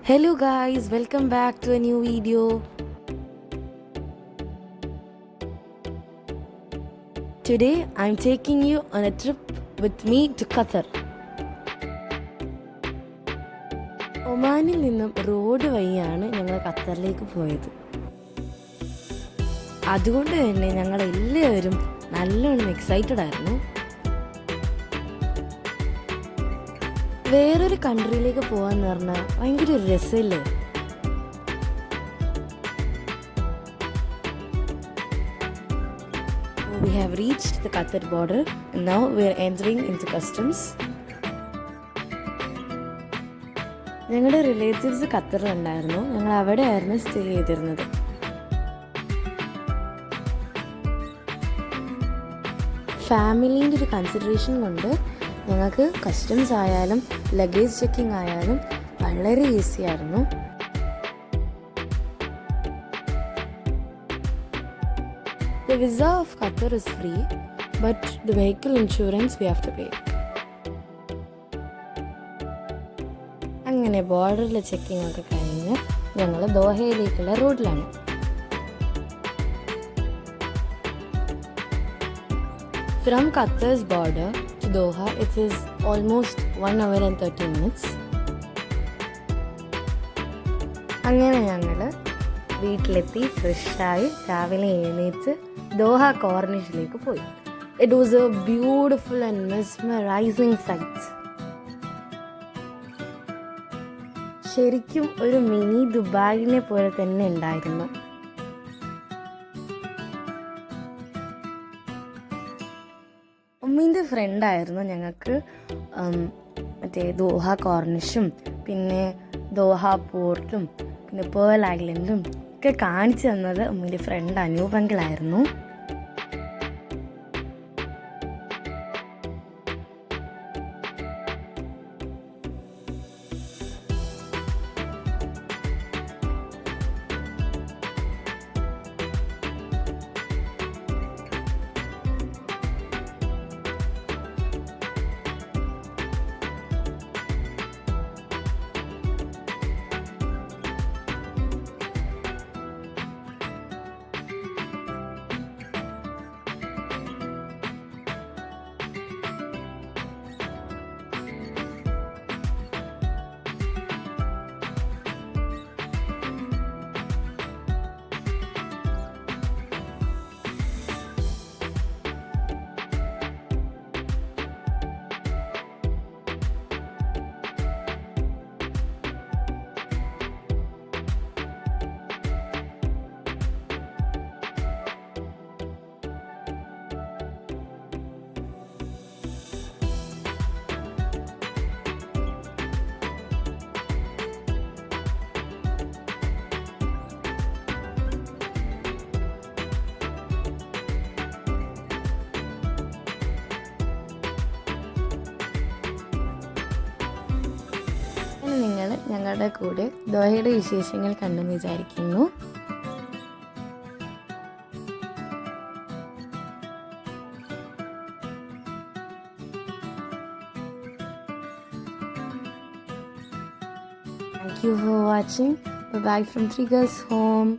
Hello guys, welcome back to a new video. Today I'm taking you on a trip with me to Qatar. ഒമാനിൽ നിന്നും road വഴിയാണ് ഞങ്ങൾ ഖത്തറിലേക്ക് പോയത്. അതുകൊണ്ട് തന്നെ ഞങ്ങൾ എല്ലാവരും നല്ലോണം എക്സൈറ്റഡ് ആയിരുന്നു. വേറൊരു കൺട്രിയിലേക്ക് പോകാന്ന് പറഞ്ഞാൽ ഭയങ്കര ഒരു രസമില്ലേ. We have reached the Qatar border and now we are entering into customs. ഞങ്ങളുടെ റിലേറ്റീവ്സ് ഖത്തറിലുണ്ടായിരുന്നു. ഞങ്ങൾ അവിടെയായിരുന്നു സ്റ്റേ ചെയ്തിരുന്നത്. ഫാമിലീൻ്റെ ഒരു കൺസിഡറേഷൻ കൊണ്ട് ഞങ്ങൾക്ക് കസ്റ്റംസ് ആയാലും ലഗേജ് ചെക്കിംഗ് ആയാലും വളരെ ഈസി ആയിരുന്നു. The visa of Qatar is free, but the vehicle insurance we have to pay. അങ്ങനെ ബോർഡറിലെ ചെക്കിംഗ് ഒക്കെ കഴിഞ്ഞ് ഞങ്ങൾ ദോഹയിലേക്കുള്ള റോഡിലാണ്. From Qatar's border to Doha, it is almost 1 hour and 30 minutes. അങ്ങനെ ഞങ്ങൾ വീട്ടിലെത്തി ഫ്രഷായി രാവിലെ എഴുന്നേറ്റ് ദോഹ കോർണിഷിലേക്ക് പോയി. It was a beautiful and mesmerising sight. ശരിക്കും ഒരു മിനി ദുബായിനെ പോലെ തന്നെ ഉണ്ടായിരുന്നു. ഉമ്മീൻ്റെ ഫ്രണ്ടായിരുന്നു ഞങ്ങൾക്ക് മറ്റേ ദോഹ കോർണിഷും പിന്നെ ദോഹ പോർട്ടും പിന്നെ പേൾ ഐലൻഡും ഒക്കെ കാണിച്ചു തന്നത് ഉമ്മീൻ്റെ ഫ്രണ്ട് അനൂപങ്കിളായിരുന്നു. നിങ്ങൾ ഞങ്ങളുടെ കൂടെ ദോഹയുടെ വിശേഷങ്ങൾ കണ്ടെന്ന് വിചാരിക്കുന്നു. Thank you for watching. Bye bye from Three Girls Home.